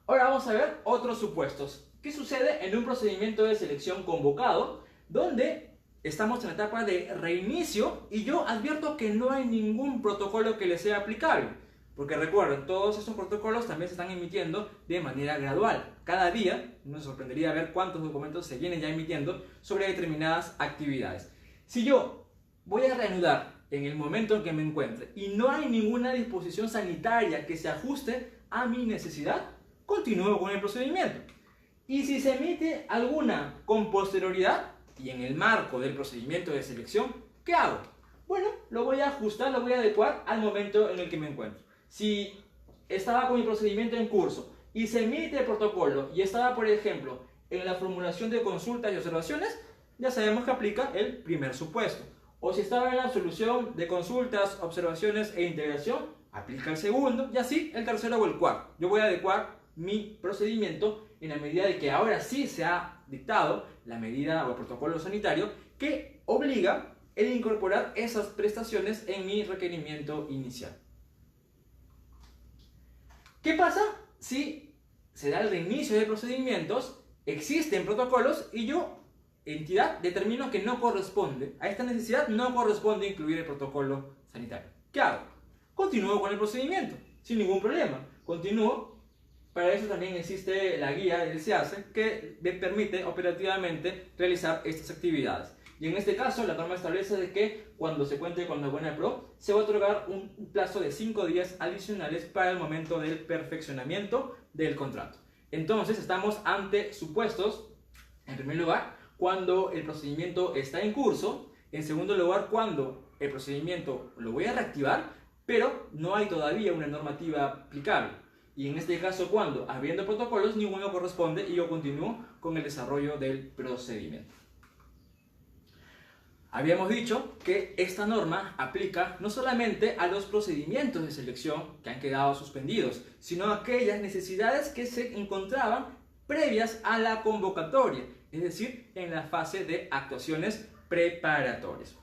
Ahora vamos a ver otros supuestos. ¿Qué sucede en un procedimiento de selección convocado donde estamos en la etapa de reinicio y yo advierto que no hay ningún protocolo que le sea aplicable? Porque recuerden, todos estos protocolos también se están emitiendo de manera gradual. Cada día nos sorprendería ver cuántos documentos se vienen ya emitiendo sobre determinadas actividades. Si yo voy a reanudar en el momento en que me encuentre y no hay ninguna disposición sanitaria que se ajuste a mi necesidad, continúo con el procedimiento. Y si se emite alguna con posterioridad y en el marco del procedimiento de selección, ¿qué hago? Bueno, lo voy a ajustar, lo voy a adecuar al momento en el que me encuentro. Si estaba con mi procedimiento en curso y se emite el protocolo y estaba, por ejemplo, en la formulación de consultas y observaciones, ya sabemos que aplica el primer supuesto. O si estaba en la absolución de consultas, observaciones e integración, aplica el segundo, y así el tercero o el cuarto. Yo voy a adecuar mi procedimiento en la medida de que ahora sí se ha dictado la medida o el protocolo sanitario que obliga el incorporar esas prestaciones en mi requerimiento inicial. ¿Qué pasa si se da el reinicio de procedimientos, existen protocolos y yo, entidad, determino que no corresponde, a esta necesidad no corresponde incluir el protocolo sanitario? ¿Qué hago? continúo con el procedimiento, sin ningún problema. Continúo. Para eso también existe la guía del SEACE que me permite operativamente realizar estas actividades. Y en este caso, la norma establece de que cuando se cuente con la buena pro, se va a otorgar un plazo de 5 días adicionales para el momento del perfeccionamiento del contrato. Entonces, estamos ante supuestos, en primer lugar, cuando el procedimiento está en curso. En segundo lugar, cuando el procedimiento lo voy a reactivar, pero no hay todavía una normativa aplicable. Y en este caso, cuando, habiendo protocolos, ninguno corresponde y yo continúo con el desarrollo del procedimiento. Habíamos dicho que esta norma aplica no solamente a los procedimientos de selección que han quedado suspendidos, sino a aquellas necesidades que se encontraban previas a la convocatoria, es decir, en la fase de actuaciones preparatorias.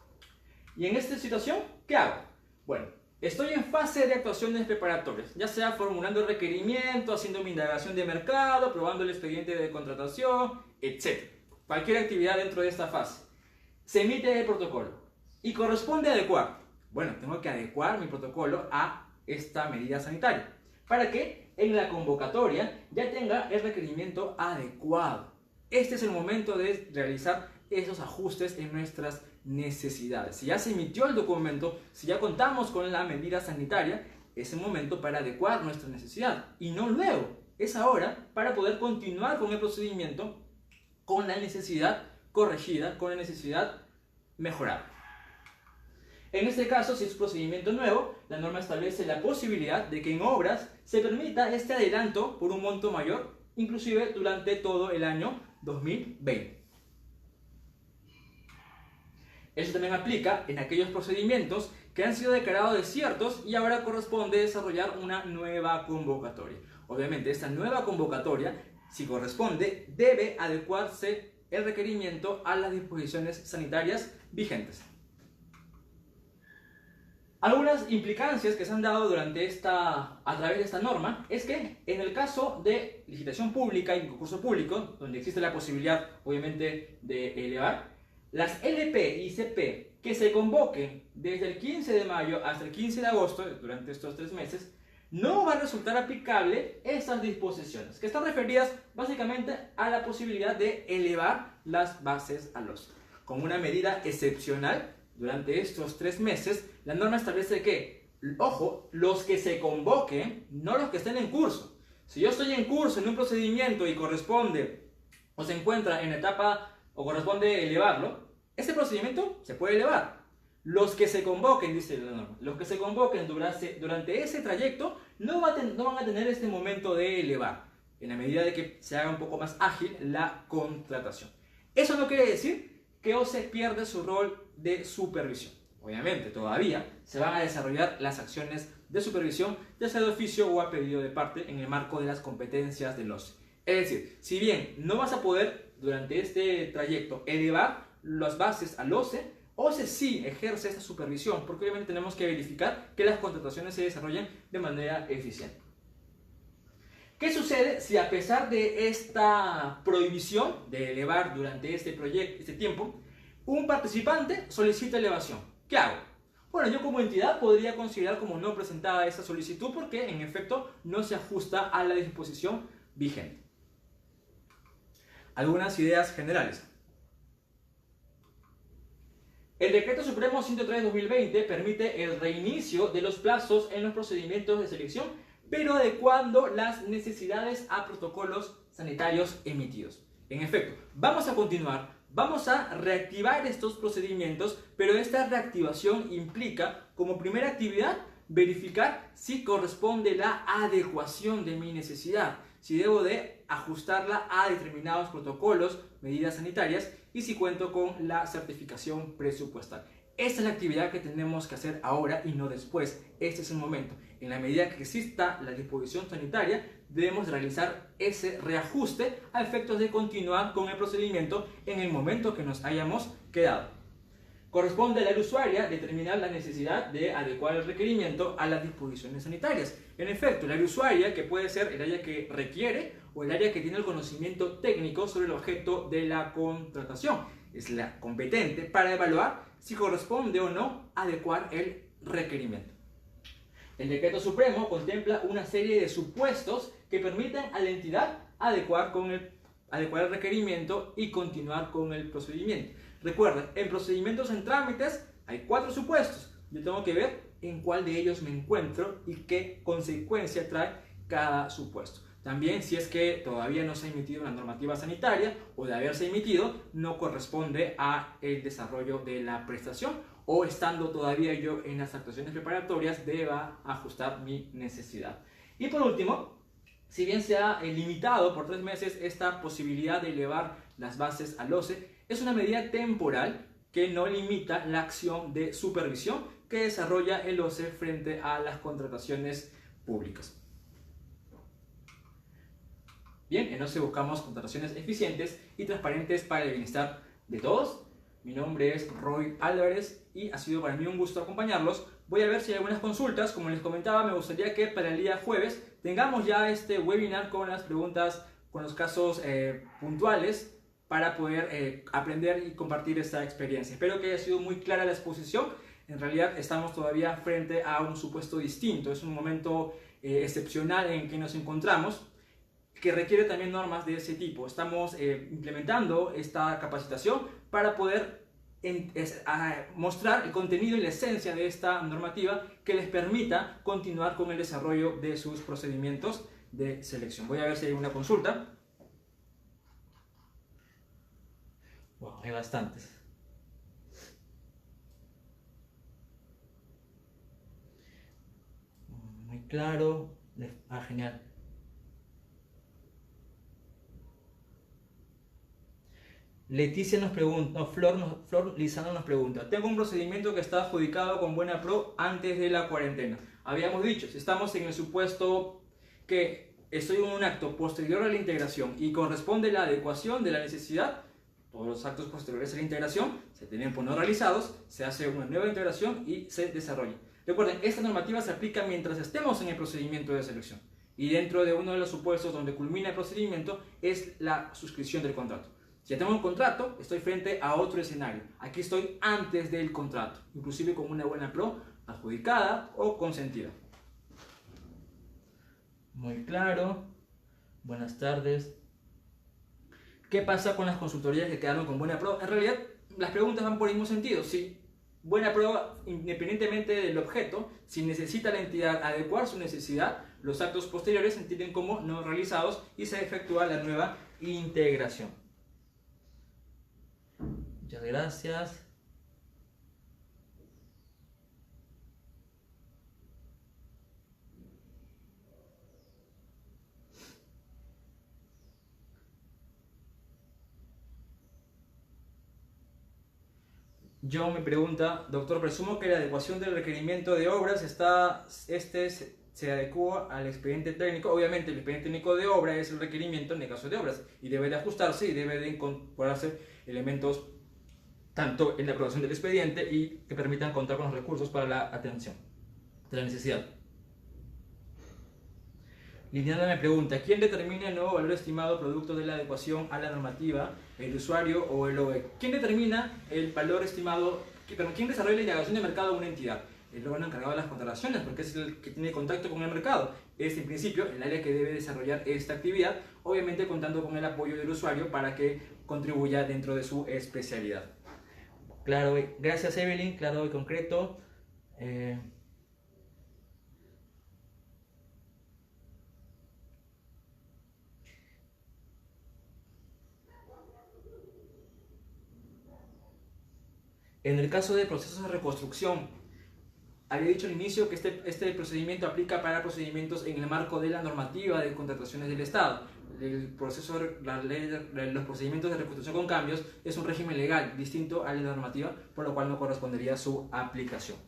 Y en esta situación, ¿qué hago? Bueno, estoy en fase de actuaciones preparatorias, ya sea formulando el requerimiento, haciendo mi indagación de mercado, probando el expediente de contratación, etc. Cualquier actividad dentro de esta fase. Se emite el protocolo y corresponde adecuar. Bueno, tengo que adecuar mi protocolo a esta medida sanitaria para que en la convocatoria ya tenga el requerimiento adecuado. Este es el momento de realizar esos ajustes en nuestras necesidades. Si ya se emitió el documento, si ya contamos con la medida sanitaria, es el momento para adecuar nuestra necesidad y no luego. Es ahora para poder continuar con el procedimiento con la necesidad corregida, con la necesidad mejorada. En este caso, si es un procedimiento nuevo, la norma establece la posibilidad de que en obras se permita este adelanto por un monto mayor, inclusive durante todo el año 2020. Eso también aplica en aquellos procedimientos que han sido declarados desiertos y ahora corresponde desarrollar una nueva convocatoria. Obviamente, esta nueva convocatoria, si corresponde, debe adecuarse el requerimiento a las disposiciones sanitarias vigentes. Algunas implicancias que se han dado a través de esta norma es que en el caso de licitación pública y concurso público, donde existe la posibilidad obviamente de elevar, las LP y CP que se convoquen desde el 15 de mayo hasta el 15 de agosto, durante estos 3 meses, no va a resultar aplicable estas disposiciones, que están referidas básicamente a la posibilidad de elevar las bases al OCE. Como una medida excepcional, durante estos 3 meses, la norma establece que, ojo, los que se convoquen, no los que estén en curso. Si yo estoy en curso en un procedimiento y corresponde o se encuentra en etapa o corresponde elevarlo, este procedimiento se puede elevar. Los que se convoquen, dice la norma, los que se convoquen durante ese trayecto no van a tener este momento de elevar, en la medida de que se haga un poco más ágil la contratación. Eso no quiere decir que OCE pierde su rol de supervisión. Obviamente, todavía se van a desarrollar las acciones de supervisión, ya sea de oficio o a pedido de parte, en el marco de las competencias del OCE. Es decir, si bien no vas a poder durante este trayecto elevar las bases al OCE, OCE sí ejerce esta supervisión, porque obviamente tenemos que verificar que las contrataciones se desarrollen de manera eficiente. ¿Qué sucede si a pesar de esta prohibición de elevar durante este tiempo, un participante solicita elevación? ¿Qué hago? Bueno, yo como entidad podría considerar como no presentada esta solicitud porque en efecto no se ajusta a la disposición vigente. Algunas ideas generales. El Decreto Supremo 103/2020 permite el reinicio de los plazos en los procedimientos de selección, pero adecuando las necesidades a protocolos sanitarios emitidos. En efecto, vamos a continuar, vamos a reactivar estos procedimientos, pero esta reactivación implica como primera actividad verificar si corresponde la adecuación de mi necesidad, si debo de ajustarla a determinados protocolos, medidas sanitarias y si cuento con la certificación presupuestal. Esta es la actividad que tenemos que hacer ahora y no después. Este es el momento. En la medida que exista la disposición sanitaria, debemos realizar ese reajuste a efectos de continuar con el procedimiento en el momento que nos hayamos quedado. Corresponde a la usuaria determinar la necesidad de adecuar el requerimiento a las disposiciones sanitarias. En efecto, el área usuaria, que puede ser el área que requiere o el área que tiene el conocimiento técnico sobre el objeto de la contratación, es la competente para evaluar si corresponde o no adecuar el requerimiento. El decreto supremo contempla una serie de supuestos que permiten a la entidad adecuar el requerimiento y continuar con el procedimiento. Recuerden, en procedimientos en trámites hay 4 supuestos. Yo tengo que ver en cuál de ellos me encuentro y qué consecuencia trae cada supuesto. También, si es que todavía no se ha emitido una normativa sanitaria o de haberse emitido, no corresponde a el desarrollo de la prestación, o estando todavía yo en las actuaciones preparatorias deba ajustar mi necesidad. Y por último, si bien se ha limitado por 3 meses esta posibilidad de elevar las bases al OCE, es una medida temporal que no limita la acción de supervisión que desarrolla el OCE frente a las contrataciones públicas. Bien, en OCE buscamos contrataciones eficientes y transparentes para el bienestar de todos. Mi nombre es Roy Álvarez y ha sido para mí un gusto acompañarlos. Voy a ver si hay algunas consultas. Como les comentaba, me gustaría que para el día jueves tengamos ya este webinar con las preguntas, con los casos puntuales para poder aprender y compartir esta experiencia. Espero que haya sido muy clara la exposición. En realidad estamos todavía frente a un supuesto distinto. Es un momento excepcional en que nos encontramos, que requiere también normas de ese tipo. Estamos implementando esta capacitación para poder mostrar el contenido y la esencia de esta normativa que les permita continuar con el desarrollo de sus procedimientos de selección. Voy a ver si hay una consulta. Wow, hay bastantes. Muy claro. Genial. Leticia nos pregunta, no, Flor Lizano nos pregunta: tengo un procedimiento que está adjudicado con Buena Pro antes de la cuarentena. Habíamos dicho, si estamos en el supuesto que estoy en un acto posterior a la integración y corresponde la adecuación de la necesidad, todos los actos posteriores a la integración se tienen por no realizados, se hace una nueva integración y se desarrolla. Recuerden, esta normativa se aplica mientras estemos en el procedimiento de selección. Y dentro de uno de los supuestos donde culmina el procedimiento es la suscripción del contrato. Si ya tengo un contrato, estoy frente a otro escenario. Aquí estoy antes del contrato, inclusive con una Buena Pro adjudicada o consentida. Muy claro. Buenas tardes. ¿Qué pasa con las consultorías que quedaron con Buena Pro? En realidad, las preguntas van por el mismo sentido. Si Buena Pro, independientemente del objeto, si necesita la entidad adecuar su necesidad, los actos posteriores se entienden como no realizados y se efectúa la nueva integración. Muchas gracias. John me pregunta: doctor, presumo que la adecuación del requerimiento de obras se adecua al expediente técnico. Obviamente el expediente técnico de obra es el requerimiento en el caso de obras y debe de ajustarse y debe de incorporarse elementos tanto en la aprobación del expediente y que permitan contar con los recursos para la atención de la necesidad. Liliana me pregunta: ¿quién determina el nuevo valor estimado producto de la adecuación a la normativa? ¿El usuario o el OE? ¿Quién determina el valor estimado? ¿Quién desarrolla la indagación de mercado de una entidad? El órgano encargado de las contrataciones, porque es el que tiene contacto con el mercado. Es en principio el área que debe desarrollar esta actividad, obviamente contando con el apoyo del usuario para que contribuya dentro de su especialidad. Claro, gracias Evelyn, claro y concreto. En el caso de procesos de reconstrucción, había dicho al inicio que este procedimiento aplica para procedimientos en el marco de la normativa de contrataciones del Estado. Los procedimientos de reconstrucción con cambios es un régimen legal distinto a la normativa, por lo cual no correspondería a su aplicación.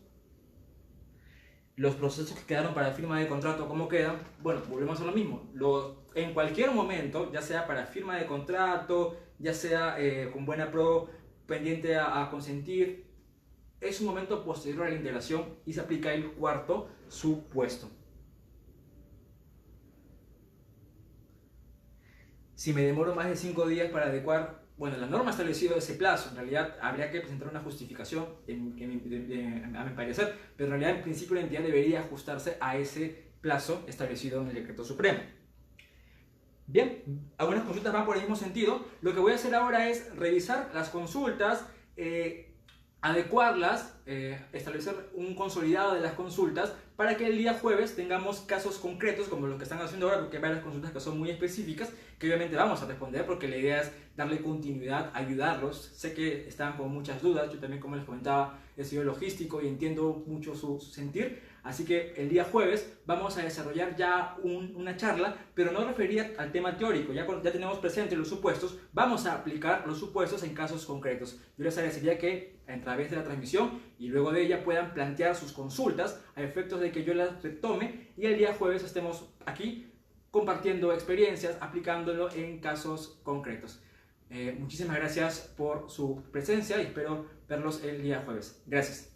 Los procesos que quedaron para firma de contrato, ¿cómo quedan? Bueno, volvemos a lo mismo. En cualquier momento, ya sea para firma de contrato, ya sea con Buena Pro pendiente a consentir, es un momento posterior a la integración y se aplica el cuarto supuesto. Si me demoro más de 5 días para adecuar bueno, la norma ha establecido ese plazo. En realidad habría que presentar una justificación, a mi parecer, pero en realidad en principio la entidad debería ajustarse a ese plazo establecido en el decreto supremo. Bien, algunas consultas van por el mismo sentido. Lo que voy a hacer ahora es revisar las consultas, adecuarlas, establecer un consolidado de las consultas para que el día jueves tengamos casos concretos como los que están haciendo ahora, porque hay varias consultas que son muy específicas que obviamente vamos a responder porque la idea es darle continuidad, ayudarlos. Sé que están con muchas dudas, yo también, como les comentaba, he sido logístico y entiendo mucho su sentir. Así que el día jueves vamos a desarrollar ya una charla, pero no referida al tema teórico. Ya tenemos presentes los supuestos, vamos a aplicar los supuestos en casos concretos. Yo les agradecería que a través de la transmisión y luego de ella puedan plantear sus consultas a efectos de que yo las retome y el día jueves estemos aquí compartiendo experiencias, aplicándolo en casos concretos. Muchísimas gracias por su presencia y espero verlos el día jueves. Gracias.